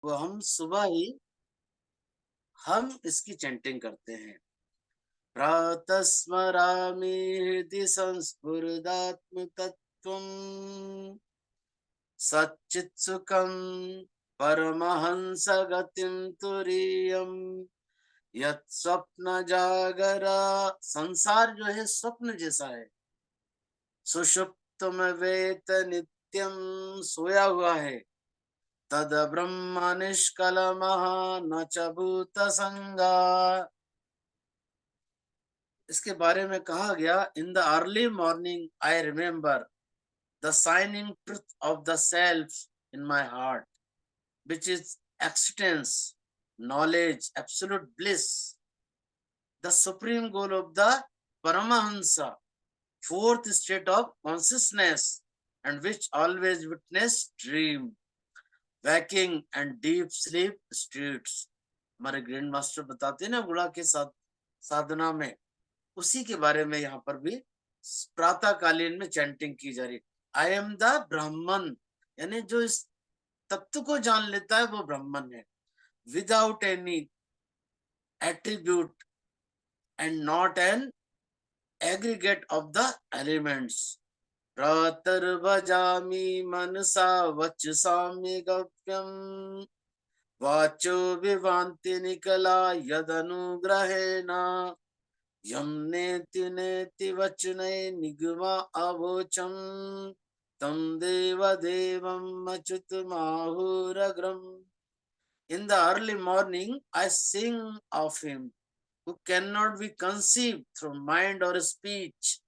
वो हम सुबह ही हम इसकी चैंटिंग करते हैं। प्रातः स्मरामि हृदि संस्फुरदात्म तत्त्वम् सच्चित्सुखं परमहंस गतिं तुरीयम् यत् स्वप्न जागरा। संसार जो है स्वप्न जैसा है। सुषुप्त में वेत नित्यम, सोया हुआ है। तद ब्रह्म निष्कलमः न च भूत संगा। इसके बारे में कहा गया, in the early morning I remember the shining truth of the self in my heart, which is existence, knowledge, absolute bliss, the supreme goal of the Paramahansa, fourth state of consciousness, and which always witness dream, waking and deep sleep states. हमारे grand master बताते हैं ना गुड़ा के साथ साधना में, उसी के बारे में यहाँ पर भी प्रातः कालीन में चैंटिंग की जा रही। आई एम द ब्राह्मण, यानी जो इस तत्व को जान लेता है वो ब्राह्मण है। Without any attribute and not an aggregate of the elements. प्रातर्भजामि मनसा वचसामि गव्यम, वाचो विवान्ति निकला यदनुग्रहेण, यम नेति नेति वचने निगमा अवोचम, तम देव देवम Achyut माहुरग्रम। In the early morning, I sing of him who cannot be conceived through mind or speech,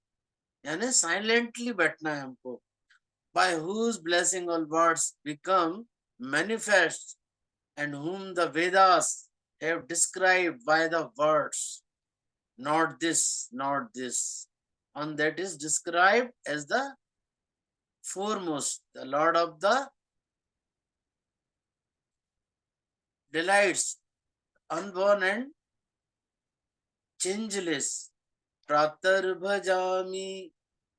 यानी साइलेंटली बैठना है हमको, by whose blessing all words become manifest, and whom the Vedas have described by the words, not this, not this, and that is described as the foremost, the Lord of the delights, unborn and changeless. प्रातर्भजामि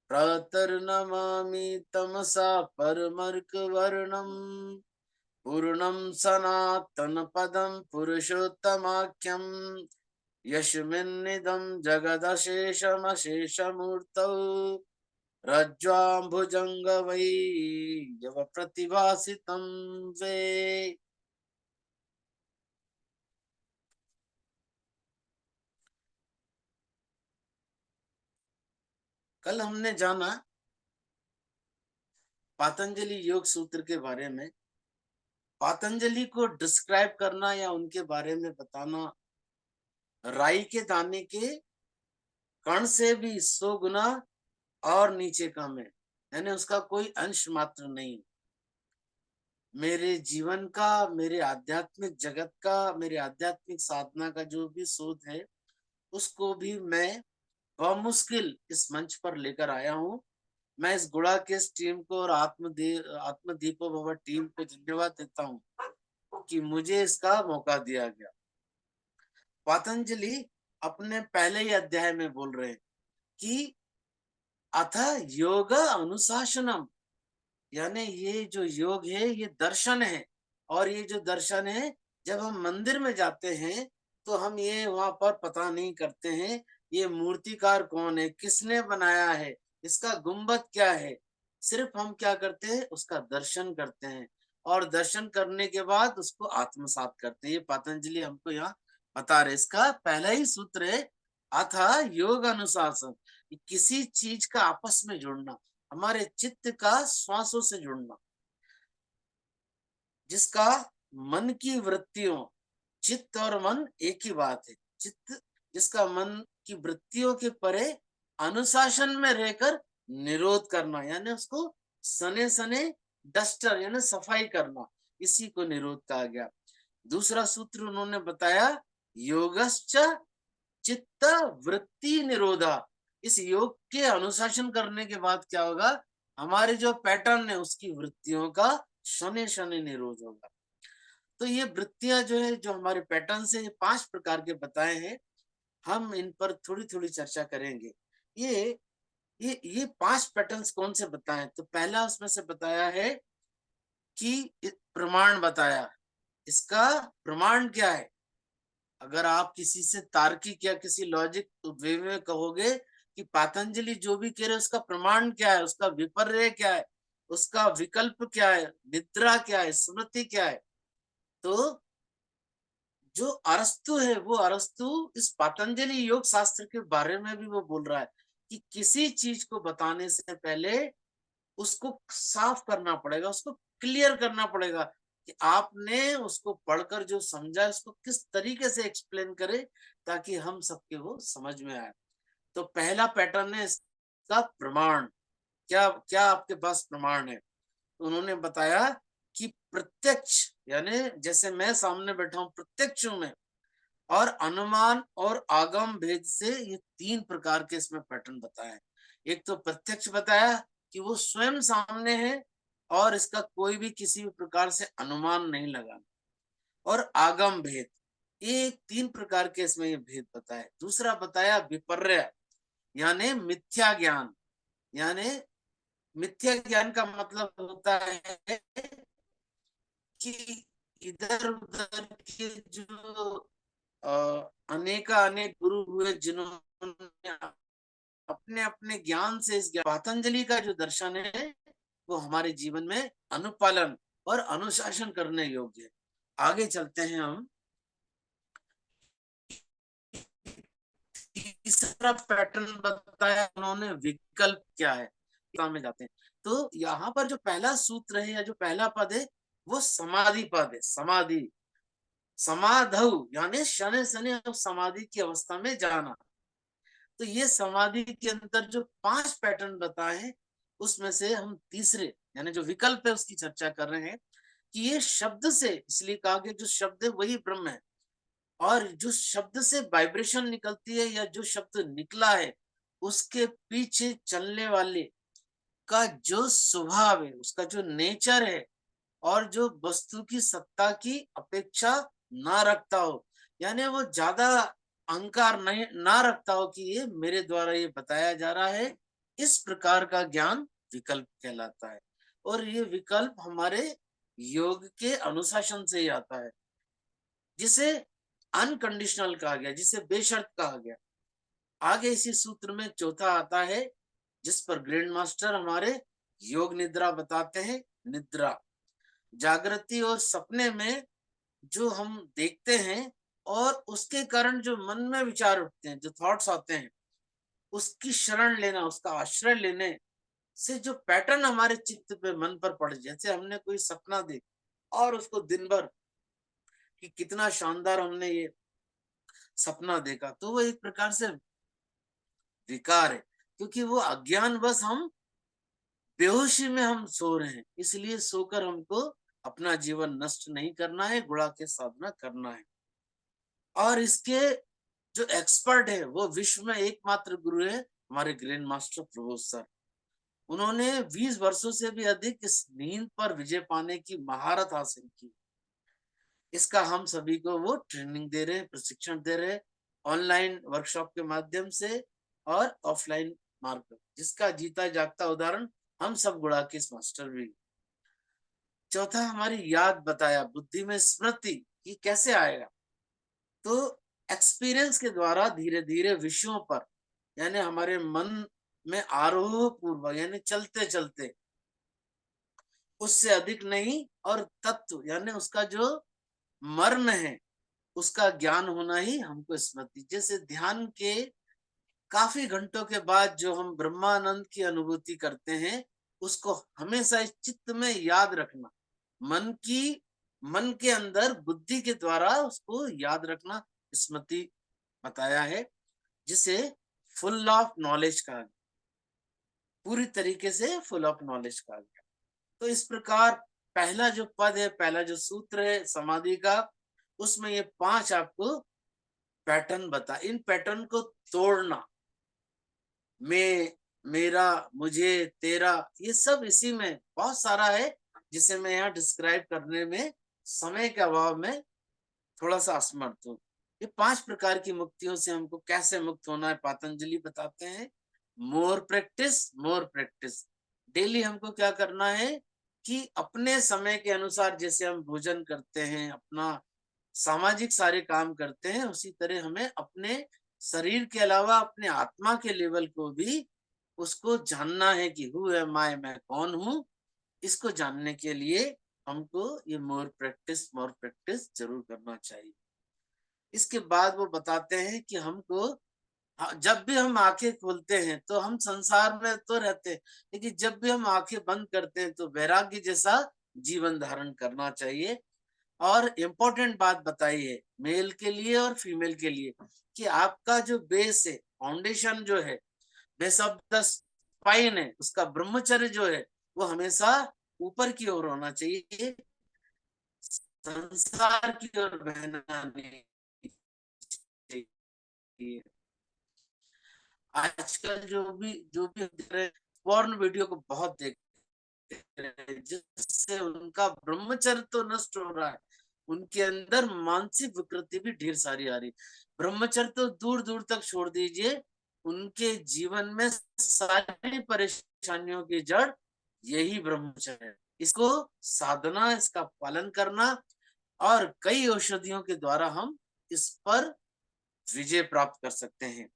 प्रातर्नमामि तमसा परमर्कवर्णम्, पूर्णं सनातन पदं पुरुषोत्तमाख्यं, यस्मिन्निदं जगदशेषमशेषमूर्तौ, रज्ज्वाम्भुजङ्गमयी प्रतिभासितं वे। कल हमने जाना पातंजलि योग सूत्र के बारे में। पातंजलि को डिस्क्राइब करना या उनके बारे में बताना, राई के दाने के कण से भी 100 गुना और नीचे कम है, यानी उसका कोई अंश मात्र नहीं। मेरे जीवन का, मेरे आध्यात्मिक जगत का, मेरे आध्यात्मिक साधना का जो भी शोध है, उसको भी मैं बमुश्किल इस मंच पर लेकर आया हूँ। मैं इस गुड़ा के टीम को और आत्मदीपो भव टीम को धन्यवाद देता हूँ कि मुझे इसका मौका दिया गया। पतंजलि अपने पहले ही अध्याय में बोल रहे हैं कि अथ योग अनुशासनम, यानी ये जो योग है ये दर्शन है। और ये जो दर्शन है, जब हम मंदिर में जाते हैं तो हम ये वहां पर पता नहीं करते हैं ये मूर्तिकार कौन है, किसने बनाया है, इसका गुंबद क्या है। सिर्फ हम क्या करते हैं, उसका दर्शन करते हैं, और दर्शन करने के बाद उसको आत्मसात करते हैं। ये पतंजलि हमको यहाँ बता रहे। इसका पहला ही सूत्र है अथा योग अनुशासन, किसी चीज का आपस में जुड़ना, हमारे चित्त का श्वासों से जुड़ना, जिसका मन की वृत्तियों, चित्त और मन एक ही बात है। चित्त जिसका मन की वृत्तियों के परे अनुशासन में रहकर निरोध करना, यानी उसको सने सने डस्टर यानी सफाई करना, इसी को निरोध कहा गया। दूसरा सूत्र उन्होंने बताया योगश्च चित्त वृत्ति निरोधा। इस योग के अनुशासन करने के बाद क्या होगा, हमारे जो पैटर्न है उसकी वृत्तियों का शनि शनि निरोध होगा। तो ये वृत्तियां जो है, जो हमारे पैटर्न से 5 प्रकार के बताए हैं, हम इन पर थोड़ी थोड़ी चर्चा करेंगे। ये ये 5 पैटर्न्स कौन से बताए, तो पहला उसमें से बताया है कि प्रमाण बताया, इसका प्रमाण क्या है? अगर आप किसी से तार्किक या किसी लॉजिक वे में कहोगे कि पातंजलि जो भी कह रहे उसका प्रमाण क्या है, उसका विपर्य क्या है, उसका विकल्प क्या है, निद्रा क्या है, स्मृति क्या है, तो जो अरस्तु है वो अरस्तु इस पातंजलि योग शास्त्र के बारे में भी वो बोल रहा है कि किसी चीज को बताने से पहले उसको साफ करना पड़ेगा, उसको क्लियर करना पड़ेगा कि आपने उसको पढ़कर जो समझा उसको किस तरीके से एक्सप्लेन करे ताकि हम सबके वो समझ में आए। तो पहला पैटर्न है इसका प्रमाण। क्या क्या आपके पास प्रमाण है? उन्होंने बताया कि प्रत्यक्ष, यानी जैसे मैं सामने बैठा हूं, प्रत्यक्ष हूं मैं, और अनुमान और आगम भेद से ये 3 प्रकार के इसमें पैटर्न बताया है। एक तो प्रत्यक्ष बताया कि वो स्वयं सामने है और इसका कोई भी किसी भी प्रकार से अनुमान नहीं लगाना, और आगम भेद, ये 3 प्रकार के इसमें ये भेद बताया। दूसरा बताया विपर्य, यानी मिथ्या ज्ञान। यानी मिथ्या ज्ञान का मतलब होता है कि इधर उधर के जो अनेका अनेक गुरु हुए जिन्होंने अपने अपने ज्ञान से इस पतंजलि का जो दर्शन है वो हमारे जीवन में अनुपालन और अनुशासन करने योग्य है। आगे चलते हैं हम। तीसरा पैटर्न बताया उन्होंने, विकल्प क्या है, में जाते हैं। तो यहाँ पर जो पहला सूत्र है या जो पहला पद है वो समाधि पद है। समाधि, समाधौ यानी शनि शनि समाधि की अवस्था में जाना। तो ये समाधि के अंदर जो 5 पैटर्न बताए हैं उसमें से हम तीसरे यानी जो विकल्प है उसकी चर्चा कर रहे हैं कि ये शब्द से, इसलिए कहा कि जो शब्द है वही ब्रह्म है, और जो शब्द से वाइब्रेशन निकलती है या जो शब्द निकला है उसके पीछे चलने वाले का जो स्वभाव है, उसका जो नेचर है, और जो वस्तु की सत्ता की अपेक्षा ना रखता हो, यानी वो ज्यादा अहंकार नहीं ना रखता हो कि ये मेरे द्वारा ये बताया जा रहा है, इस प्रकार का ज्ञान विकल्प कहलाता है। और ये विकल्प हमारे योग के अनुशासन से ही आता है, जिसे अनकंडीशनल कहा गया, जिसे बेशर्त कहा गया। आगे इसी सूत्र में चौथा आता है जिस पर ग्रैंड मास्टर हमारे योग निद्रा बताते हैं। निद्रा, जागृति और सपने में जो हम देखते हैं और उसके कारण जो मन में विचार उठते हैं, जो थॉट्स आते हैं, उसकी शरण लेना, उसका आश्रय लेने से जो पैटर्न हमारे चित्त पे मन पर पड़, जैसे हमने कोई सपना देखा और उसको दिन भर कि कितना शानदार हमने ये सपना देखा, तो वो एक प्रकार से विकार है, क्योंकि वो अज्ञान बस हम बेहोशी में हम सो रहे हैं, इसलिए सोकर हमको अपना जीवन नष्ट नहीं करना है, गुणा के साधना करना है। और इसके जो एक्सपर्ट है वो विश्व में एकमात्र गुरु है हमारे ग्रैंड मास्टर प्रभु सर। उन्होंने 20 वर्षों से भी अधिक इस नींद पर विजय पाने की महारत हासिल की। इसका हम सभी को वो ट्रेनिंग दे रहे हैं, प्रशिक्षण दे रहे हैं, ऑनलाइन वर्कशॉप के माध्यम से और ऑफलाइन मार्ग पर, जिसका जीता जागता उदाहरण हम सब गुड़ाकेश मास्टर भी। चौथा हमारी याद बताया, बुद्धि में स्मृति ये कैसे आएगा, तो एक्सपीरियंस के द्वारा धीरे धीरे विषयों पर, यानी हमारे मन में आरोह पूर्वक, यानी चलते चलते, उससे अधिक नहीं, और तत्व यानी उसका जो मर्म है उसका ज्ञान होना ही हमको स्मृति। जैसे ध्यान के काफी घंटों के बाद जो हम ब्रह्मानंद की अनुभूति करते हैं उसको हमेशा इस चित्त में याद रखना, मन की मन के अंदर बुद्धि के द्वारा उसको याद रखना स्मृति बताया है, जिसे फुल ऑफ नॉलेज कहा गया, पूरी तरीके से फुल ऑफ नॉलेज कहा गया। तो इस प्रकार पहला जो पद है, पहला जो सूत्र है समाधि का, उसमें ये 5 आपको पैटर्न बता, इन पैटर्न को तोड़ना, मैं, मेरा, मुझे, तेरा, ये सब इसी में बहुत सारा है जिसे मैं यहाँ डिस्क्राइब करने में समय के अभाव में थोड़ा सा असमर्थ हूँ। ये 5 प्रकार की मुक्तियों से हमको कैसे मुक्त होना है पातंजलि बताते हैं। More practice, more practice. Daily हमको क्या करना है कि अपने समय के अनुसार जैसे हम भोजन करते हैं, अपना सामाजिक सारे काम करते हैं, उसी तरह हमें अपने शरीर के अलावा अपने आत्मा के लेवल को भी उसको जानना है कि हु एम आई, मैं कौन हूँ। इसको जानने के लिए हमको ये मोर प्रैक्टिस जरूर करना चाहिए। इसके बाद वो बताते हैं कि हमको जब भी हम आंखें खोलते हैं तो हम संसार में तो रहते हैं, लेकिन जब भी हम आंखें बंद करते हैं तो वैराग्य जैसा जीवन धारण करना चाहिए। और इम्पोर्टेंट बात बताई है मेल के लिए और फीमेल के लिए कि आपका जो बेस है, फाउंडेशन जो है, बेस ऑफ द स्पाइन है, उसका ब्रह्मचर्य जो है वो हमेशा ऊपर की ओर होना चाहिए, संसार की ओर बहना नहीं चाहिए। आजकल जो भी पॉर्न वीडियो को बहुत देखते हैं, जिससे उनका ब्रह्मचर्य तो नष्ट हो रहा है, उनके अंदर मानसिक विकृति भी ढेर सारी आ रही। ब्रह्मचर्य तो दूर दूर तक छोड़ दीजिए, उनके जीवन में सारी परेशानियों की जड़ यही ब्रह्मचर्य है। इसको साधना, इसका पालन करना और कई औषधियों के द्वारा हम इस पर विजय प्राप्त कर सकते हैं।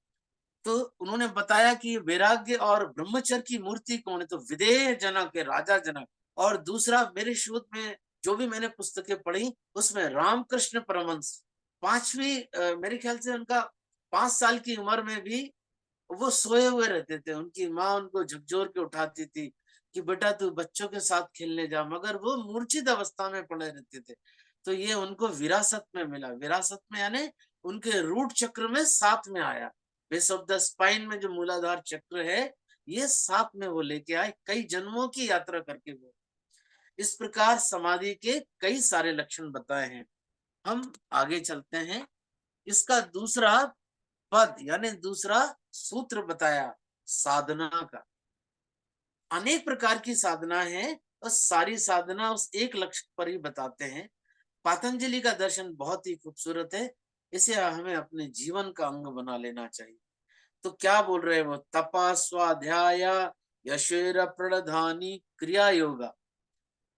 तो उन्होंने बताया कि वैराग्य और ब्रह्मचर्य की मूर्ति कौन है, तो विदेह जनक है, राजा जनक। और दूसरा मेरे शोध में जो भी मैंने पुस्तकें पढ़ी उसमें रामकृष्ण परमहंस पांचवी मेरे ख्याल से उनका 5 साल की उम्र में भी वो सोए हुए रहते थे। उनकी माँ उनको झकझोर के उठाती थी कि बेटा तू बच्चों के साथ खेलने जा, मगर वो मूर्छित अवस्था में पड़े रहते थे। तो ये उनको विरासत में मिला, विरासत में यानी उनके रूट चक्र में साथ में आया। बेस ऑफ द स्पाइन में जो मूलाधार चक्र है, ये साथ में वो लेके आए, कई जन्मों की यात्रा करके वो। इस प्रकार समाधि के कई सारे लक्षण बताए हैं। हम आगे चलते हैं। इसका दूसरा पद यानी दूसरा सूत्र बताया साधना का। अनेक प्रकार की साधना है और सारी साधना उस एक लक्ष्य पर ही बताते हैं। पतंजलि का दर्शन बहुत ही खूबसूरत है, इसे हमें अपने जीवन का अंग बना लेना चाहिए। तो क्या बोल रहे हैं वो, तपा स्वाध्याय यशेर प्रणधानी क्रिया योगा।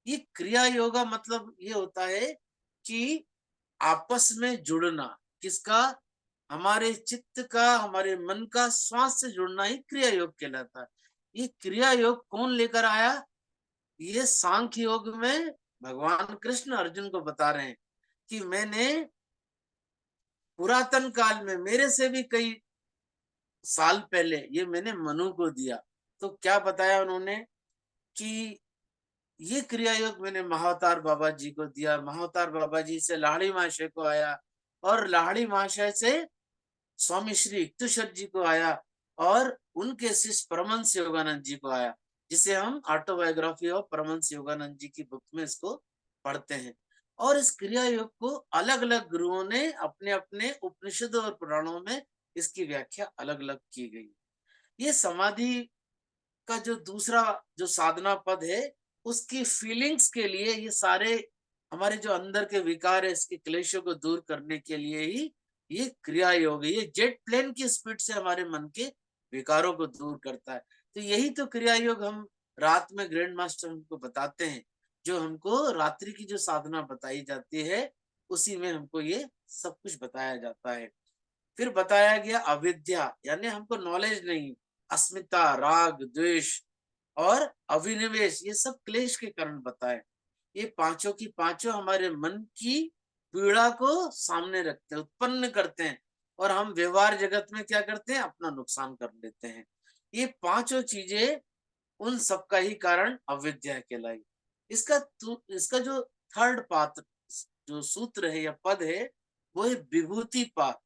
ये क्रिया योगा मतलब ये होता है कि आपस में जुड़ना, किसका, हमारे चित्त का, हमारे मन का श्वास से जुड़ना ही क्रिया योग कहलाता है। ये क्रिया योग कौन लेकर आया, ये सांख्य योग में भगवान कृष्ण अर्जुन को बता रहे हैं कि मैंने पुरातन काल में, मेरे से भी कई साल पहले, ये मैंने मनु को दिया। तो क्या बताया उन्होंने कि ये क्रिया योग मैंने महावतार बाबा जी को दिया, महावतार बाबा जी से लाहड़ी महाशय को आया, और लाहड़ी महाशय से स्वामी श्री युक्तेश्वर जी को आया, और उनके शिष्य परमहंस योगानंद जी को आया, जिसे हम ऑटोबायोग्राफी ऑफ परमहंस योगानंद जी की बुक में इसको पढ़ते हैं। और इस क्रिया योग को अलग अलग गुरुओं ने अपने अपने उपनिषदों और पुराणों में इसकी व्याख्या अलग अलग की गई। ये समाधि का जो दूसरा जो साधना पद है, उसकी फीलिंग्स के लिए, ये सारे हमारे जो अंदर के विकार है, इसके क्लेशों को दूर करने के लिए ही ये क्रिया योग है। ये जेट प्लेन की स्पीड से हमारे मन के विकारों को दूर करता है। तो यही तो क्रिया योग हम रात में ग्रैंड मास्टर हमको बताते हैं, जो हमको रात्रि की जो साधना बताई जाती है, उसी में हमको ये सब कुछ बताया जाता है। फिर बताया गया अविद्या, यानी हमको नॉलेज नहीं, अस्मिता, राग, द्वेष और अभिनिवेश, ये सब क्लेश के कारण बताए। ये पांचों की पांचों हमारे मन की पीड़ा को सामने रखते हैं, उत्पन्न करते हैं, और हम व्यवहार जगत में क्या करते हैं, अपना नुकसान कर लेते हैं। ये पांचों चीजें, उन सबका ही कारण अविद्या कहलाई। इसका जो थर्ड पात्र, जो सूत्र है या पद है, वो है विभूति पात।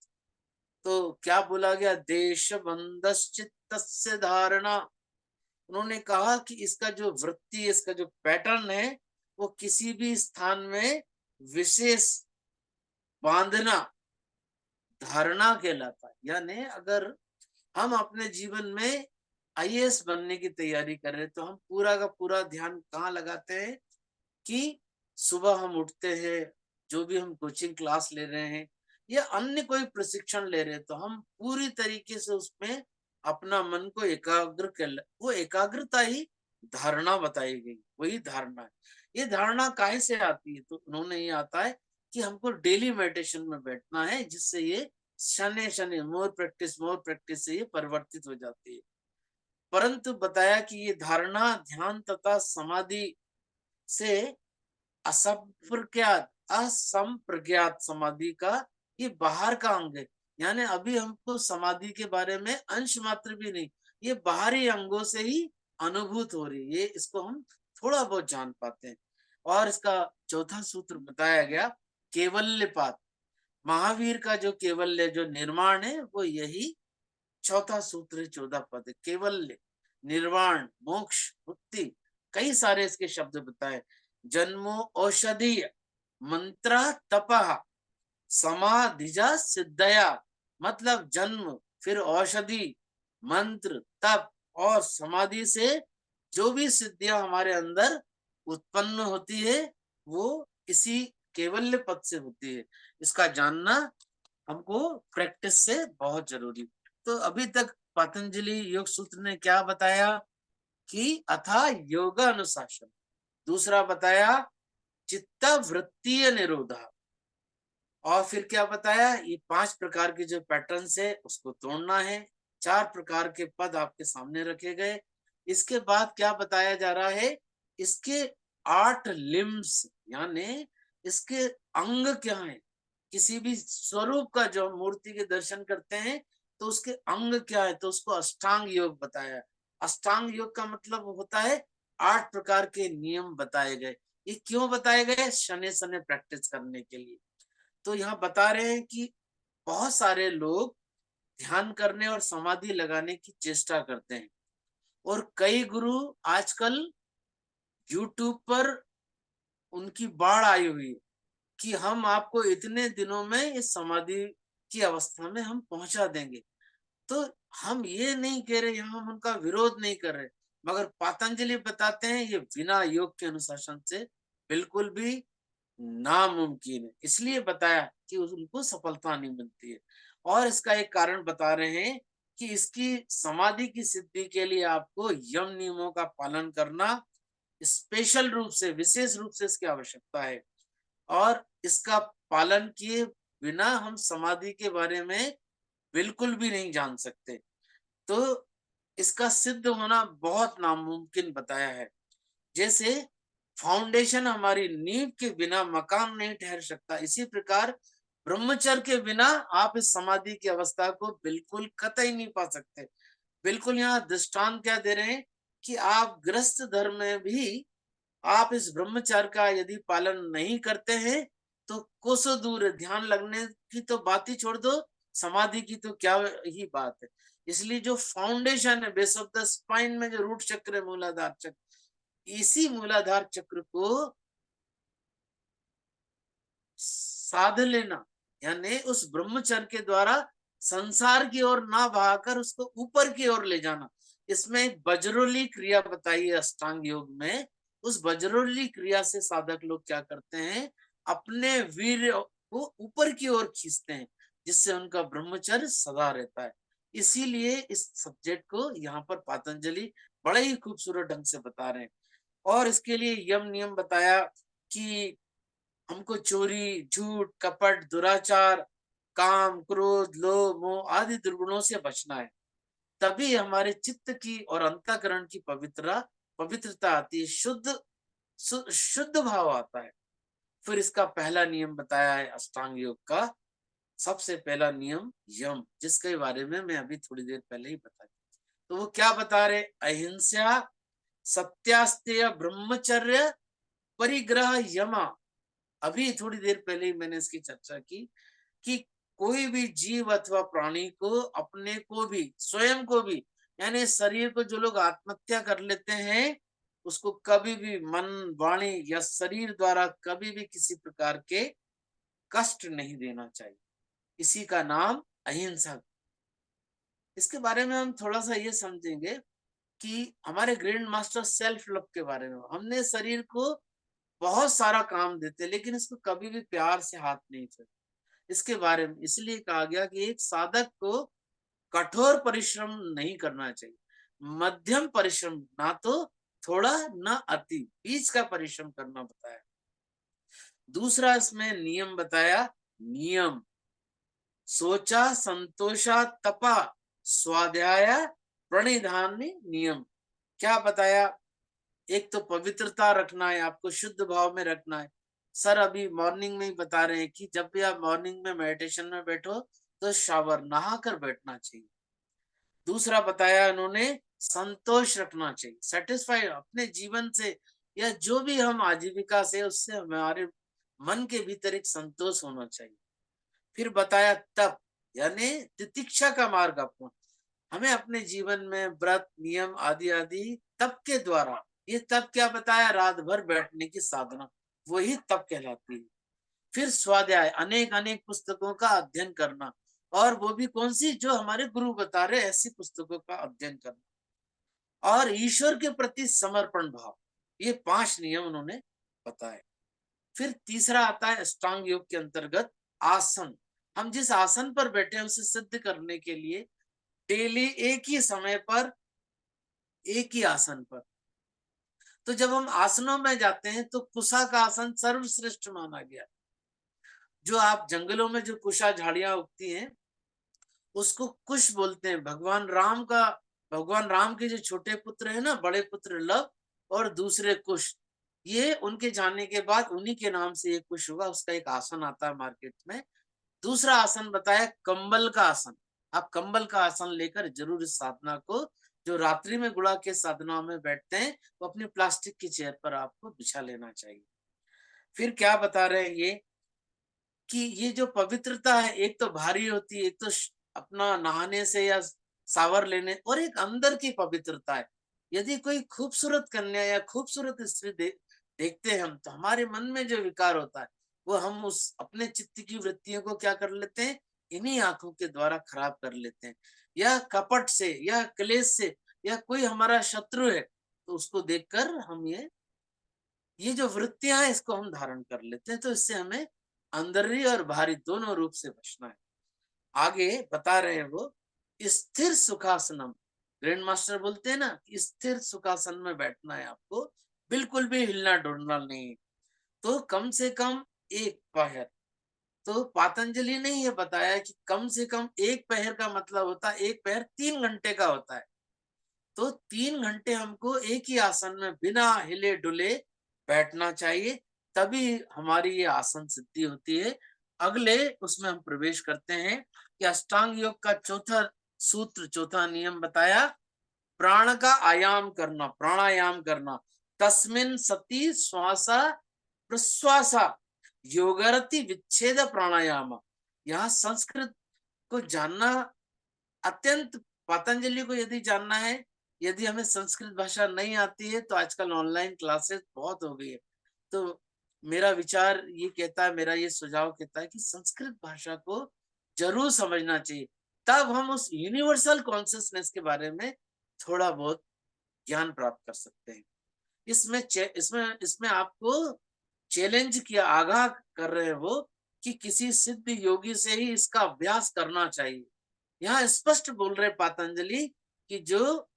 तो क्या बोला गया, देश बंधश्चित्तस्य धारणा। उन्होंने कहा कि इसका जो वृत्ति, इसका जो पैटर्न है, वो किसी भी स्थान में विशेष बांधना, धारणा कहलाता है। यानी अगर हम अपने जीवन में आईएएस बनने की तैयारी कर रहे हैं, तो हम पूरा का पूरा ध्यान कहाँ लगाते हैं कि सुबह हम उठते हैं, जो भी हम कोचिंग क्लास ले रहे हैं या अन्य कोई प्रशिक्षण ले रहे हैं, तो हम पूरी तरीके से उसमें अपना मन को एकाग्र कर, वो एकाग्रता ही धारणा बताई गई, वही धारणा है। ये धारणा काहे से आती है? तो उन्होंने ये आता है कि हमको डेली मेडिटेशन में बैठना है, जिससे ये शनि शनि मोर प्रैक्टिस से ये परिवर्तित हो जाती है। परंतु बताया कि ये धारणा ध्यान तथा समाधि से असंप्रज्ञात असंप्रज्ञात समाधि का ये बाहर का अंग है। यानी अभी हमको समाधि के बारे में अंश मात्र भी नहीं, ये बाहरी अंगों से ही अनुभूत हो रही है, ये इसको हम थोड़ा बहुत जान पाते हैं। और इसका चौथा सूत्र बताया गया केवल्यपात। महावीर का जो केवल्य जो निर्माण है वो यही चौथा सूत्र है, 14 पद है। केवल्य, निर्वाण, मोक्ष, मुक्ति, कई सारे इसके शब्द बताए। जन्मो औषधीय मंत्र तपः समाधिजा सिद्धया, मतलब जन्म, फिर औषधि, मंत्र, तप और समाधि से जो भी सिद्धियां हमारे अंदर उत्पन्न होती है वो इसी केवल्य पद से होती है। इसका जानना हमको प्रैक्टिस से बहुत जरूरी। तो अभी तक पतंजलि योग सूत्र ने क्या बताया कि अथा योगा अनुशासन, दूसरा बताया चित्त वृत्तीय निरोधा, और फिर क्या बताया ये 5 प्रकार के जो पैटर्न्स है उसको तोड़ना है। 4 प्रकार के पद आपके सामने रखे गए। इसके बाद क्या बताया जा रहा है, इसके 8 लिम्स, यानी इसके अंग क्या है। किसी भी स्वरूप का जो मूर्ति के दर्शन करते हैं तो उसके अंग क्या है, तो उसको अष्टांग योग बताया। अष्टांग योग का मतलब होता है 8 प्रकार के नियम बताए गए। ये क्यों बताए गए? शनि शनि प्रैक्टिस करने के लिए। तो यहाँ बता रहे हैं कि बहुत सारे लोग ध्यान करने और समाधि लगाने की चेष्टा करते हैं, और कई गुरु आजकल यूट्यूब पर उनकी बाढ़ आई हुई है कि हम आपको इतने दिनों में इस समाधि की अवस्था में हम पहुंचा देंगे। तो हम ये नहीं कह रहे, यहाँ हम उनका विरोध नहीं कर रहे, मगर पतंजलि बताते हैं ये बिना योग के अनुशासन से बिल्कुल भी नामुमकिन है। इसलिए बताया कि उनको सफलता नहीं मिलती है। और इसका एक कारण बता रहे हैं कि इसकी समाधि की सिद्धि के लिए आपको यम नियमों का पालन करना स्पेशल रूप से, विशेष रूप से इसकी आवश्यकता है। और इसका पालन किए बिना हम समाधि के बारे में बिल्कुल भी नहीं जान सकते। तो इसका सिद्ध होना बहुत नामुमकिन बताया है। जैसे फाउंडेशन हमारी नींव के बिना मकान नहीं ठहर सकता, इसी प्रकार ब्रह्मचर्य के बिना आप इस समाधि की अवस्था को बिल्कुल कतई नहीं पा सकते। बिल्कुल यहाँ दृष्टांत क्या दे रहे हैं कि आप गृहस्थ धर्म में भी आप इस ब्रह्मचर्य का यदि पालन नहीं करते हैं तो कोसों दूर है। ध्यान लगने की तो बात ही छोड़ दो, समाधि की तो क्या ही बात है। इसलिए जो फाउंडेशन है, बेस ऑफ द स्पाइन में जो रूट चक्र है, मूलाधार चक्र, इसी मूलाधार चक्र को साध लेना, यानी उस ब्रह्मचर्य के द्वारा संसार की ओर ना बहाकर उसको ऊपर की ओर ले जाना। इसमें एक वज्रोली क्रिया बताई है अष्टांग योग में। उस वज्रोली क्रिया से साधक लोग क्या करते हैं, अपने वीर को ऊपर की ओर खींचते हैं, जिससे उनका ब्रह्मचर्य सदा रहता है। इसीलिए इस सब्जेक्ट को यहाँ पर पतंजलि बड़े ही खूबसूरत ढंग से बता रहे हैं। और इसके लिए यम नियम बताया कि हमको चोरी, झूठ, कपट, दुराचार, काम, क्रोध, लोभ, मोह आदि दुर्गुणों से बचना है। तभी हमारे चित्त की और अंतःकरण की पवित्रता आती है, शुद्ध भाव आता है। फिर इसका पहला नियम बताया है अष्टांग योग का। सबसे पहला नियम यम, जिसके बारे में मैं अभी थोड़ी देर पहले ही बताया। तो वो क्या बता रहे, अहिंसा, सत्यास्तेय, ब्रह्मचर्य, परिग्रह, यमा। अभी थोड़ी देर पहले ही मैंने इसकी चर्चा की कि कोई भी जीव अथवा प्राणी को, अपने को भी, स्वयं को भी, यानी शरीर को जो लोग आत्महत्या कर लेते हैं उसको कभी भी मन, वाणी या शरीर द्वारा कभी भी किसी प्रकार के कष्ट नहीं देना चाहिए। इसी का नाम अहिंसा। इसके बारे में हम थोड़ा सा ये समझेंगे कि हमारे ग्रैंड मास्टर सेल्फ लव के बारे में, हमने शरीर को बहुत सारा काम देते लेकिन इसको कभी भी प्यार से हाथ नहीं छुए। इसके बारे में इसलिए कहा गया कि एक साधक को कठोर परिश्रम नहीं करना चाहिए, मध्यम परिश्रम, ना तो थोड़ा न अति, बीच का परिश्रम करना बताया। दूसरा इसमें नियम बताया, नियम सोचा संतोषा तपा स्वाध्याय प्रणिधान नियम। क्या बताया? एक तो पवित्रता रखना है, आपको शुद्ध भाव में रखना है। सर अभी मॉर्निंग में ही बता रहे हैं कि जब भी आप मॉर्निंग में मेडिटेशन में बैठो तो शावर नहा कर बैठना चाहिए। दूसरा बताया उन्होंने, संतोष रखना चाहिए, सेटिस्फाई अपने जीवन से या जो भी हम आजीविका से, उससे हमारे मन के भीतर एक संतोष होना चाहिए। फिर बताया तप, यानी तितिक्षा का मार्ग अपना, हमें अपने जीवन में व्रत नियम आदि आदि तप के द्वारा, ये तप क्या बताया? रात भर बैठने की साधना, वही तप कहलाती है। फिर स्वाध्याय, अनेक अनेक पुस्तकों का अध्ययन करना, और वो भी कौन सी? जो हमारे गुरु बता रहे ऐसी पुस्तकों का अध्ययन करना। और ईश्वर के प्रति समर्पण भाव, ये 5 नियम उन्होंने बताए। फिर तीसरा आता है अष्टांग योग के अंतर्गत आसन। हम जिस आसन पर बैठे हैं उसे सिद्ध करने के लिए डेली एक ही समय पर एक ही आसन पर, तो जब हम आसनों में जाते हैं तो कुशा का आसन सर्वश्रेष्ठ माना गया। जो आप जंगलों में जो कुशा झाड़ियां उगती हैं उसको कुश बोलते हैं। भगवान राम के जो छोटे पुत्र है ना, बड़े पुत्र लव और दूसरे कुश, ये उनके जाने के बाद उन्हीं के नाम से ये कुश हुआ। उसका एक आसन आता है मार्केट में। दूसरा आसन बताया कंबल का आसन। आप कंबल का आसन लेकर जरूर इस साधना को, जो रात्रि में गुड़ा के साधना में बैठते हैं, वो अपनी प्लास्टिक की चेयर पर आपको बिछा लेना चाहिए। फिर क्या बता रहे हैं ये, कि ये जो पवित्रता है एक तो भारी होती है, एक तो अपना नहाने से या सावर लेने, और एक अंदर की पवित्रता है। यदि कोई खूबसूरत कन्या या खूबसूरत स्त्री देखते हैं हम, तो हमारे मन में जो विकार होता है वो हम उस अपने चित्त की वृत्तियों को क्या कर लेते हैं, इन्हीं आंखों के द्वारा खराब कर लेते हैं, या कपट से या क्लेश से, या कोई हमारा शत्रु है तो उसको देखकर हम ये जो वृत्तियां हैं इसको हम धारण कर लेते हैं। तो इससे हमें अंदरी और बाहरी दोनों रूप से बचना है। आगे बता रहे हैं वो, स्थिर सुखासनम, ग्रैंड मास्टर बोलते हैं ना, स्थिर सुखासन में बैठना है आपको, बिल्कुल भी हिलना डुलना नहीं। तो कम से कम एक पहर, तो पातंजलि ने ये बताया कि कम से कम एक पहर का मतलब होता है, एक पहर 3 घंटे का होता है। तो 3 घंटे हमको एक ही आसन में बिना हिले डुले बैठना चाहिए, तभी हमारी ये आसन सिद्धि होती है। अगले उसमें हम प्रवेश करते हैं कि अष्टांग योग का चौथा सूत्र, चौथा नियम बताया, प्राण का आयाम करना, प्राणायाम करना। तस्मिन सती श्वासा प्रश्वासा योगरति विच्छेद प्राणायाम। यहाँ संस्कृत को जानना अत्यंत, पतंजलि को यदि जानना है, यदि हमें संस्कृत भाषा नहीं आती है तो आजकल ऑनलाइन क्लासेस बहुत हो गई है। तो मेरा विचार ये कहता है, मेरा ये सुझाव कहता है कि संस्कृत भाषा को जरूर समझना चाहिए, तब हम उस यूनिवर्सल कॉन्शियसनेस के बारे में थोड़ा बहुत ज्ञान प्राप्त कर सकते हैं। इसमें इसमें आपको चैलेंज किया, आगाह कर रहे हैं वो, कि किसी सिद्ध योगी से ही इसका अभ्यास करना चाहिए। यहाँ स्पष्ट बोल रहे पतंजलि कि जो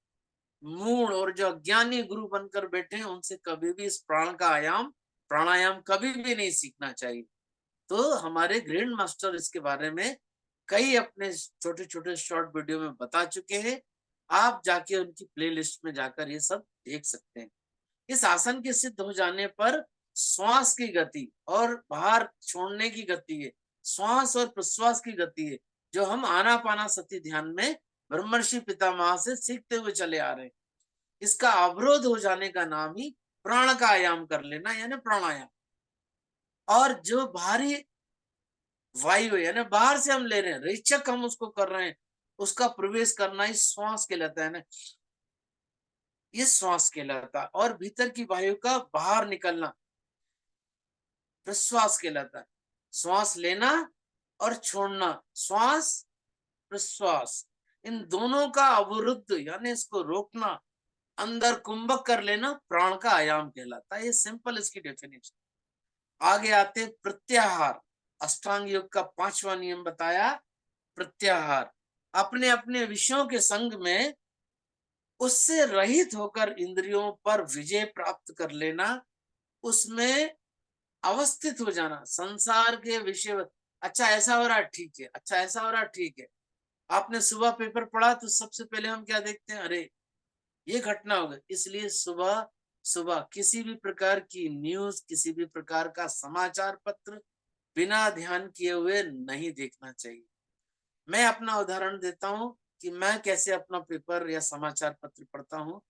मूढ़ और जो अज्ञानी गुरु बनकर बैठे हैं उनसे कभी भी इस प्राणायाम कभी भी नहीं सीखना चाहिए। तो हमारे ग्रैंड मास्टर इसके बारे में कई अपने छोटे छोटे शॉर्ट वीडियो में बता चुके हैं। आप जाके उनकी प्लेलिस्ट में जाकर ये सब देख सकते हैं। इस आसन के सिद्ध हो जाने पर श्वास की गति और बाहर छोड़ने की गति है, श्वास और प्रश्वास की गति है, जो हम आनापानासति ध्यान में ब्रह्मर्षि पितामह से सीखते हुए चले आ रहे हैं, इसका अवरोध हो जाने का नाम ही प्राण का आयाम कर लेना, यानी प्राणायाम। और जो बाहरी वायु है, यानी बाहर से हम ले रहे हैं, रेचक हम उसको कर रहे हैं, उसका प्रवेश करना ही श्वास कहलाता है ना, ये श्वास कहलाता है। और भीतर की वायु का बाहर निकलना प्रश्वास कहलाता है। श्वास लेना और छोड़ना, श्वास प्रश्वास, इन दोनों का अवरुद्ध यानी इसको रोकना, अंदर कुंभक कर लेना प्राण का आयाम कहलाता है। ये सिंपल इसकी डेफिनेशन। आगे आते प्रत्याहार, अष्टांग योग का 5वां नियम बताया, प्रत्याहार, अपने अपने विषयों के संग में उससे रहित होकर इंद्रियों पर विजय प्राप्त कर लेना, उसमें अवस्थित हो जाना, संसार के विषय, अच्छा ऐसा हो रहा है ठीक है, अच्छा ऐसा हो रहा है ठीक है। आपने सुबह पेपर पढ़ा तो सबसे पहले हम क्या देखते हैं, अरे ये घटना हो गई। इसलिए सुबह सुबह किसी भी प्रकार की न्यूज, किसी भी प्रकार का समाचार पत्र बिना ध्यान किए हुए नहीं देखना चाहिए। मैं अपना उदाहरण देता हूँ कि मैं कैसे अपना पेपर या समाचार पत्र पढ़ता हूँ।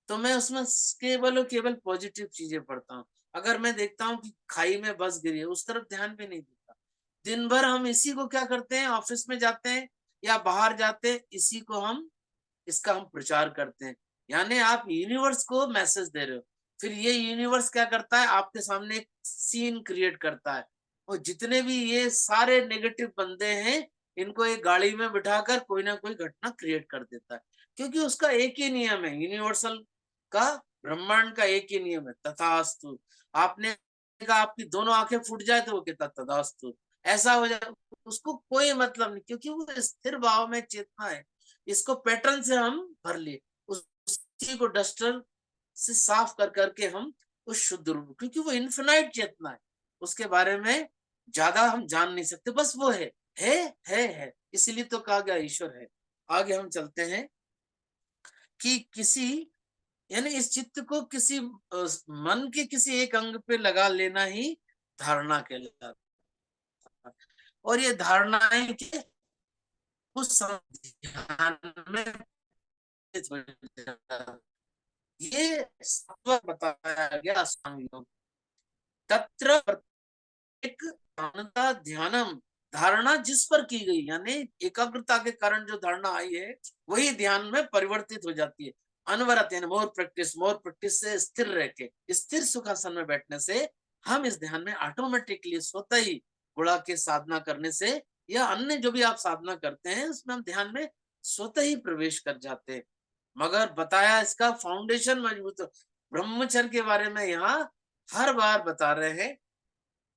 तो मैं उसमें केवल और केवल पॉजिटिव चीजें पढ़ता हूँ। अगर मैं देखता हूँ कि खाई में बस गिरी है, उस तरफ ध्यान भी नहीं देता। दिन भर हम इसी को क्या करते हैं, ऑफिस में जाते हैं या बाहर जाते हैं, इसी को हम इसका हम प्रचार करते हैं। यानी आप यूनिवर्स को मैसेज दे रहे हो, फिर ये यूनिवर्स क्या करता है, आपके सामने एक सीन क्रिएट करता है। और जितने भी ये सारे नेगेटिव बंदे हैं, इनको एक गाड़ी में बिठाकर कोई ना कोई घटना क्रिएट कर देता है। क्योंकि उसका एक ही नियम है, यूनिवर्सल का, ब्रह्मांड का एक ही नियम है, तथास्तु। आपने कहा आपकी दोनों आंखें फूट जाए तो वो कहता तथास्तु, ऐसा हो जाए, उसको कोई मतलब नहीं, क्योंकि वो स्थिर भाव में चेतना है। इसको पैटर्न से हम भर लिए, उसी को डस्टर से साफ कर करके हम उस शुद्ध रूप, क्योंकि वो इन्फिनाइट चेतना है, उसके बारे में ज्यादा हम जान नहीं सकते, बस वो है, है, इसीलिए तो कहा गया ईश्वर है। आगे हम चलते हैं कि किसी, यानी इस चित्त को किसी मन के किसी एक अंग पे लगा लेना ही धारणा कहलाता है। और ये धारणाएं के उस ध्यान में ये सब बताया गया अष्टांग योग। तत्र प्रत्येक धारणता ध्यानम, धारणा जिस पर की गई, यानी एकाग्रता के कारण जो धारणा आई है वही ध्यान में परिवर्तित हो जाती है। अनवरत यानी मोर प्रैक्टिस से स्थिर रह के, स्थिर सुखासन में बैठने से हम इस ध्यान में ऑटोमेटिकली स्वतः ही गुणा के साधना करने से या अन्य जो भी आप साधना करते हैं उसमें हम ध्यान में स्वतः ही प्रवेश कर जाते हैं। मगर बताया इसका फाउंडेशन मजबूत हो। ब्रह्मचर्य के बारे में यहाँ हर बार बता रहे हैं।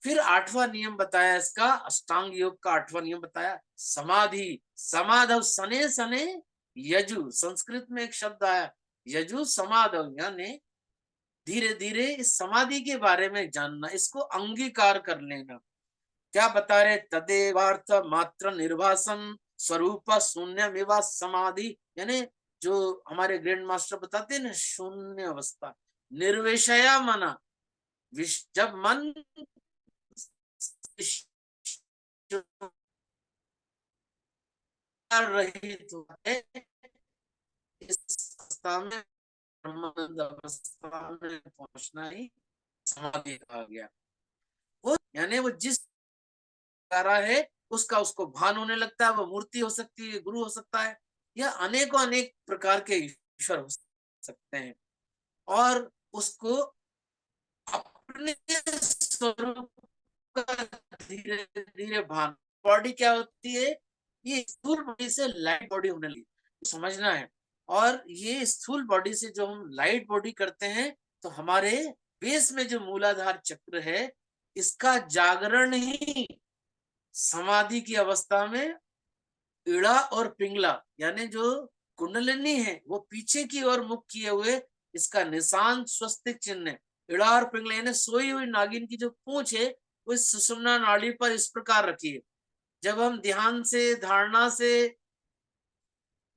फिर 8वां नियम बताया इसका, अष्टांग योग का 8वां नियम बताया, समाधि। समाधव सने सने यजु, संस्कृत में एक शब्द आया यजु समाधव, यानी धीरे धीरे इस समाधि के बारे में जानना, इसको अंगीकार कर लेना। क्या बता रहे, तदेवार्थ मात्र निर्भासन स्वरूप शून्य समाधि, यानी जो हमारे ग्रैंड मास्टर बताते हैं ना, शून्य अवस्था, निर्विषया मना, जब मन रहित होता है, इस अवस्था में, ब्रह्मानंद अवस्था में पहुंचना ही समाधि कहा गया। वो यानी वो जिस रहा है उसका उसको भान होने लगता है। वो मूर्ति हो सकती है, गुरु हो सकता है, या अनेकों अनेक प्रकार के ईश्वर हो सकते हैं, और उसको अपने स्वरूप का धीरे धीरे भान। बॉडी क्या होती है, ये स्थूल बॉडी से लाइट बॉडी होने लगी, समझना है। और ये स्थूल बॉडी से जो हम लाइट बॉडी करते हैं, तो हमारे बेस में जो मूलाधार चक्र है, इसका जागरण ही समाधि की अवस्था में इड़ा और पिंगला, यानी जो कुंडलिनी है वो पीछे की ओर मुख किए हुए, इसका निशान स्वस्तिक चिन्ह है। इड़ा और पिंगला यानी सोई हुई नागिन की जो पूंछ है वो इस सुषुम्ना नाड़ी पर इस प्रकार रखी है। जब हम ध्यान से, धारणा से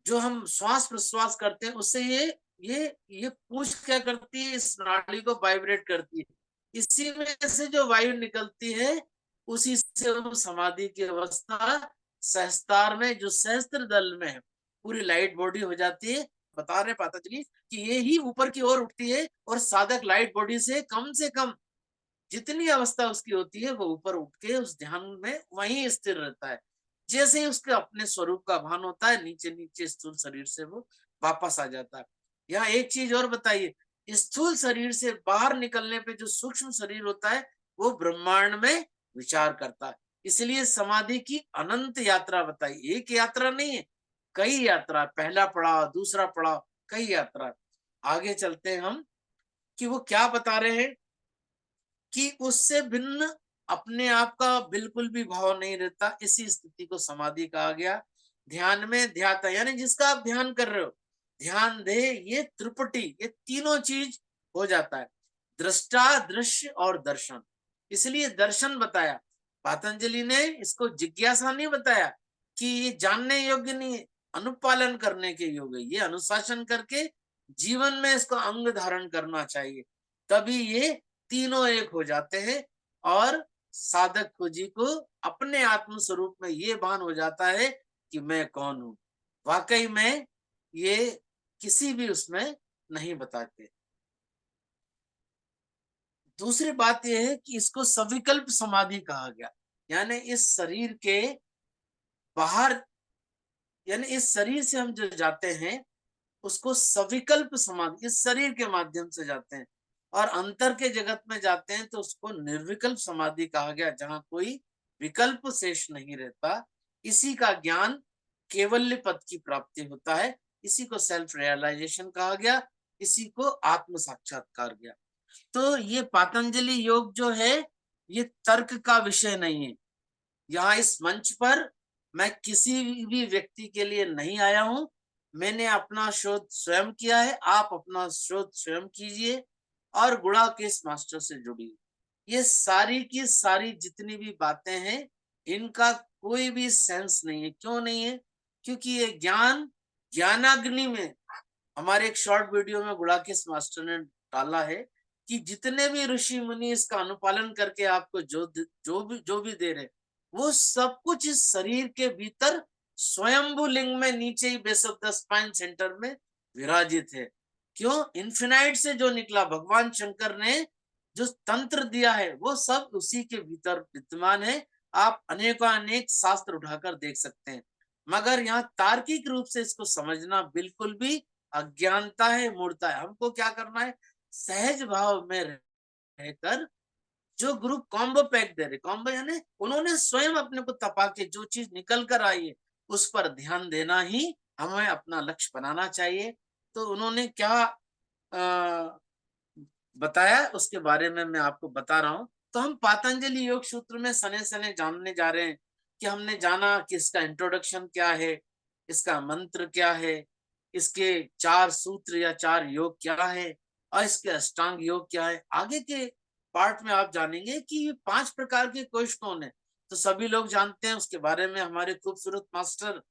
जो हम श्वास प्रश्वास करते हैं, उससे ये पूंछ क्या करती है, इस नाड़ी को वाइब्रेट करती है। इसी में से जो वायु निकलती है, उसी से वो समाधि की अवस्था सहस्त्रार में, जो सहस्त्र दल में है, पूरी लाइट बॉडी हो जाती है। बता रहे पतंजलि कि ये ही ऊपर की ओर उठती है, और साधक लाइट बॉडी से कम जितनी अवस्था उसकी होती है, वो ऊपर उठ के उस ध्यान में वहीं स्थिर रहता है। जैसे ही उसके अपने स्वरूप का भान होता है, नीचे नीचे स्थूल शरीर से वो वापस आ जाता है। यहाँ एक चीज और बताइए, स्थूल शरीर से बाहर निकलने पे जो सूक्ष्म शरीर होता है, वो ब्रह्मांड में विचार करता है। इसलिए समाधि की अनंत यात्रा बताई, एक यात्रा नहीं है, कई यात्रा, पहला पड़ाव, दूसरा पड़ाव, कई यात्रा। आगे चलते हैं हम कि वो क्या बता रहे हैं कि उससे भिन्न अपने आप का बिल्कुल भी भाव नहीं रहता, इसी स्थिति को समाधि कहा गया। ध्यान में ध्याता, यानी जिसका आप ध्यान कर रहे हो, ध्यान दे, ये त्रिपुटी, ये तीनों चीज हो जाता है, दृष्टा, दृश्य और दर्शन। इसलिए दर्शन बताया। पतंजलि ने इसको जिज्ञासा नहीं बताया कि ये जानने योग्य नहीं है, अनुपालन करने के योग्य, ये अनुशासन करके जीवन में इसको अंग धारण करना चाहिए, तभी ये तीनों एक हो जाते हैं। और साधक को जी को अपने आत्म स्वरूप में ये भान हो जाता है कि मैं कौन हूं। वाकई में ये किसी भी उसमें नहीं बताते। दूसरी बात यह है कि इसको सविकल्प समाधि कहा गया, यानी इस शरीर के बाहर, यानी इस शरीर से हम जो जाते हैं उसको सविकल्प समाधि, इस शरीर के माध्यम से जाते हैं। और अंतर के जगत में जाते हैं तो उसको निर्विकल्प समाधि कहा गया, जहां कोई विकल्प शेष नहीं रहता। इसी का ज्ञान केवल्य पद की प्राप्ति होता है, इसी को सेल्फ रियलाइजेशन कहा गया, इसी को आत्म साक्षात्कार गया। तो ये पतंजलि योग जो है ये तर्क का विषय नहीं है। यहाँ इस मंच पर मैं किसी भी व्यक्ति के लिए नहीं आया हूं, मैंने अपना शोध स्वयं किया है, आप अपना शोध स्वयं कीजिए और गुणाकेश मास्टर से जुड़िए। ये सारी की सारी जितनी भी बातें हैं इनका कोई भी सेंस नहीं है। क्यों नहीं है? क्योंकि ये ज्ञान ज्ञानाग्नि में, हमारे एक शॉर्ट वीडियो में गुणाकेश मास्टर ने डाला है कि जितने भी ऋषि मुनि इसका अनुपालन करके आपको जो भी दे रहे, वो सब कुछ इस शरीर के भीतर स्वयंभू लिंग में नीचे ही base of the spine center में विराजित है। क्यों? इन्फिनाइट से जो निकला भगवान शंकर ने जो तंत्र दिया है वो सब उसी के भीतर विद्यमान है। आप अनेक शास्त्र उठाकर देख सकते हैं, मगर यहाँ तार्किक रूप से इसको समझना बिल्कुल भी अज्ञानता है, मूर्ता है। हमको क्या करना है? सहज भाव में रहकर जो गुरु कॉम्बो पैक दे रहे, कॉम्बो यानी उन्होंने स्वयं अपने को तपा के जो चीज निकल कर आई है उस पर ध्यान देना ही हमें अपना लक्ष्य बनाना चाहिए। तो उन्होंने क्या बताया उसके बारे में मैं आपको बता रहा हूं। तो हम पतंजलि योग सूत्र में सने सने जानने जा रहे हैं कि हमने जाना कि इसका इंट्रोडक्शन क्या है, इसका मंत्र क्या है, इसके 4 सूत्र या 4 योग क्या है और इसके अष्टांग योग क्या है। आगे के पार्ट में आप जानेंगे कि ये 5 प्रकार के कोश कौन है। तो सभी लोग जानते हैं, उसके बारे में हमारे खूबसूरत मास्टर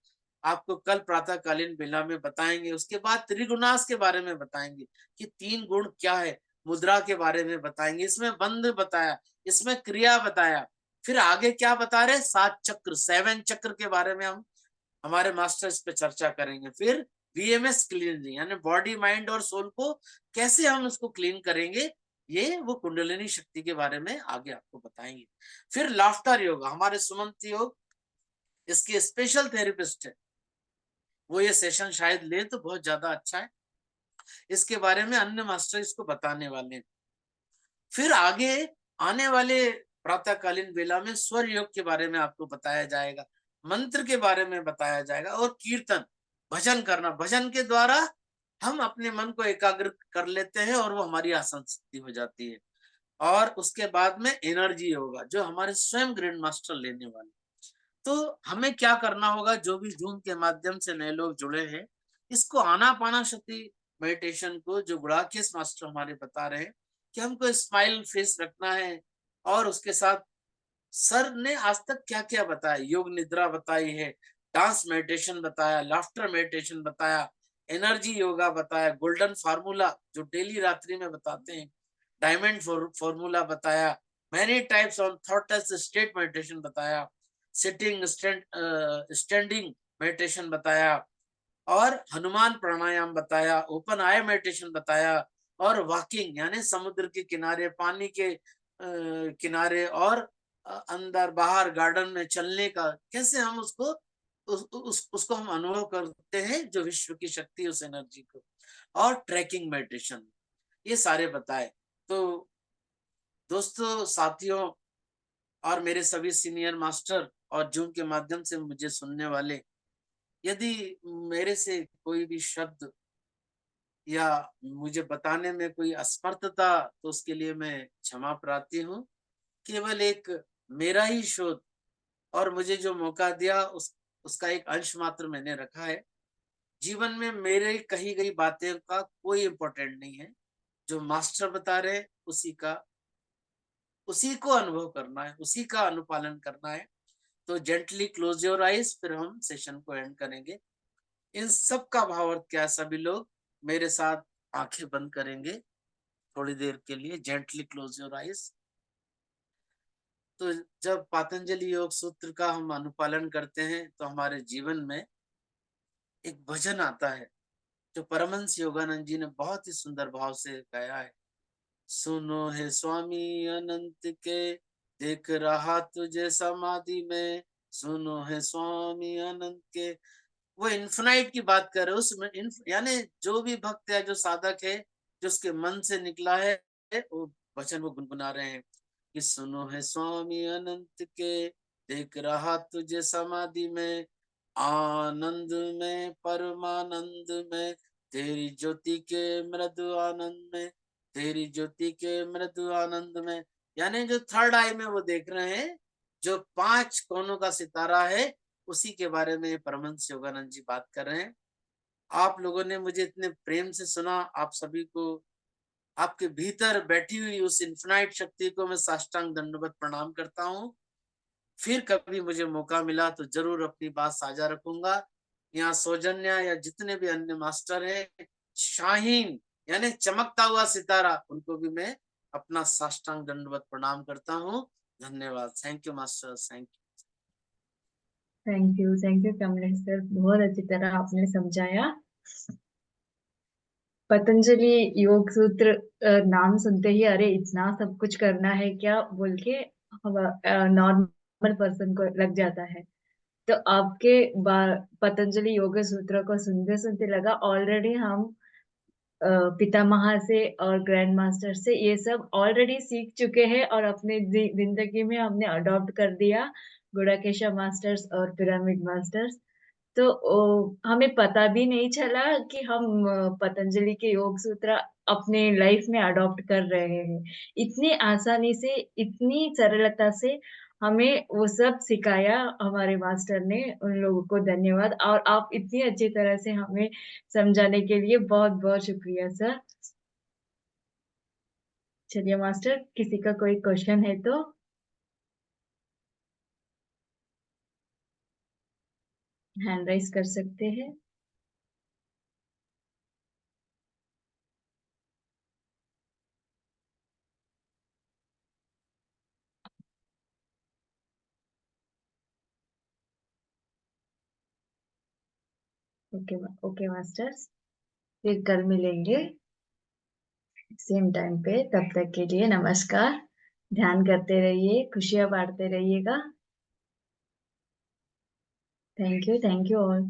आपको कल प्रातःकालीन बेला में बताएंगे। उसके बाद त्रिगुणास के बारे में बताएंगे कि 3 गुण क्या है, मुद्रा के बारे में बताएंगे, इसमें बंध बताया, इसमें क्रिया बताया। फिर आगे क्या बता रहे? 7 चक्र, 7 चक्र के बारे में हम हमारे मास्टर इस पे चर्चा करेंगे। फिर वीएमएस क्लीनिंग, यानी बॉडी माइंड और सोल को कैसे हम उसको क्लीन करेंगे, ये वो कुंडलिनी शक्ति के बारे में आगे आपको बताएंगे। फिर लाफ्टर योग, हमारे सुमंत योग इसके स्पेशल थेरेपिस्ट है, वो ये सेशन शायद ले तो बहुत ज्यादा अच्छा है। इसके बारे में अन्य मास्टर इसको बताने वाले हैं। फिर आगे आने वाले प्रातःकालीन बेला में स्वर योग के बारे में आपको बताया जाएगा, मंत्र के बारे में बताया जाएगा और कीर्तन, भजन करना, भजन के द्वारा हम अपने मन को एकाग्र कर लेते हैं और वो हमारी आसन सिद्धि हो जाती है। और उसके बाद में एनर्जी होगा जो हमारे स्वयं ग्रैंड मास्टर लेने वाले। तो हमें क्या करना होगा? जो भी जूम के माध्यम से नए लोग जुड़े हैं, इसको आनापानासति मेडिटेशन को जो गुणाकेश मास्टर हमारे बता रहे हैं कि हमको स्माइल फेस रखना है। और उसके साथ सर ने आज तक क्या क्या बताया, योग निद्रा बताई है, डांस मेडिटेशन बताया, लाफ्टर मेडिटेशन बताया, एनर्जी योगा बताया, गोल्डन फार्मूला जो डेली रात्रि में बताते हैं, डायमंड फॉर्मूला बताया, many types on thought state meditation बताया, सिटिंग स्टैंडिंग मेडिटेशन बताया, और हनुमान प्राणायाम बताया, ओपन आई मेडिटेशन बताया, और वॉकिंग यानी समुद्र के किनारे, पानी के किनारे, और अंदर बाहर गार्डन में चलने का कैसे हम उसको उसको हम अनुभव करते हैं, जो विश्व की शक्ति उस एनर्जी को, और ट्रैकिंग मेडिटेशन, ये सारे बताए। तो दोस्तों, साथियों और मेरे सभी सीनियर मास्टर और जूम के माध्यम से मुझे सुनने वाले, यदि मेरे से कोई भी शब्द या मुझे बताने में कोई असमर्थता, तो उसके लिए मैं क्षमा प्रार्थी हूँ। केवल एक मेरा ही शोध और मुझे जो मौका दिया उसका एक अंश मात्र मैंने रखा है। जीवन में मेरे कही गई बातें का कोई इम्पोर्टेंट नहीं है। जो मास्टर बता रहे उसी को अनुभव करना है, उसी का अनुपालन करना है। तो जेंटली क्लोज योर आईज, फिर हम सेशन को एंड करेंगे। इन सब का भावार्थ क्या है? सभी लोग मेरे साथ आंखें बंद करेंगे थोड़ी देर के लिए। Gently close your eyes. तो जब पातंजलि योग सूत्र का हम अनुपालन करते हैं तो हमारे जीवन में एक भजन आता है जो परमहंस योगानंद जी ने बहुत ही सुंदर भाव से गाया है। सुनो है स्वामी अनंत के, देख रहा तुझे समाधि में। सुनो है स्वामी अनंत के। वो इन्फिनाइट की बात कर रहे हो उसमें। यानी जो भी भक्त है, जो साधक है, जो उसके मन से निकला है, वो वचन वो गुनगुना रहे हैं कि सुनो है स्वामी अनंत के, देख रहा तुझे समाधि में। आनंद में परमानंद में, तेरी ज्योति के मृदु आनंद में, तेरी ज्योति के मृदु आनंद में। यानी जो थर्ड आई में वो देख रहे हैं, जो 5 कोनों का सितारा है, उसी के बारे में परमहंस योगानंद जी बात कर रहे हैं। आप लोगों ने मुझे इतने प्रेम से सुना। आप सभी को, आपके भीतर बैठी हुई उस इन्फिनाइट शक्ति को मैं साष्टांग दंडवत प्रणाम करता हूँ। फिर कभी मुझे मौका मिला तो जरूर अपनी बात साझा रखूंगा। यहाँ सौजन्या या जितने भी अन्य मास्टर हैं, शाहीन यानी चमकता हुआ सितारा, उनको भी मैं अपना साष्टांग दंडवत प्रणाम करता हूँ। धन्यवाद। Thank you master, thank thank you Kamlesh sir, बहुत अच्छी तरह आपने समझाया। पतंजलि योग सूत्र नाम सुनते ही अरे इतना सब कुछ करना है क्या बोल के नॉर्मल पर्सन को लग जाता है। तो आपके पतंजलि योग सूत्र को सुनते सुनते लगा ऑलरेडी हम पितामह से और ग्रैंड मास्टर से ये सब ऑलरेडी सीख चुके हैं और अपने जिंदगी में हमने अडॉप्ट कर दिया। गुड़ाकेशा मास्टर्स और पिरामिड मास्टर्स। तो हमें पता भी नहीं चला कि हम पतंजलि के योग सूत्र अपने लाइफ में अडॉप्ट कर रहे हैं। इतनी आसानी से, इतनी सरलता से हमें वो सब सिखाया हमारे मास्टर ने। उन लोगों को धन्यवाद, और आप इतनी अच्छी तरह से हमें समझाने के लिए बहुत बहुत शुक्रिया सर। चलिए मास्टर, किसी का कोई क्वेश्चन है तो हैंड राइज कर सकते हैं। ओके, ओके मास्टर्स, फिर कल मिलेंगे सेम टाइम पे। तब तक के लिए नमस्कार। ध्यान करते रहिए, खुशियां बांटते रहिएगा। Thank you all.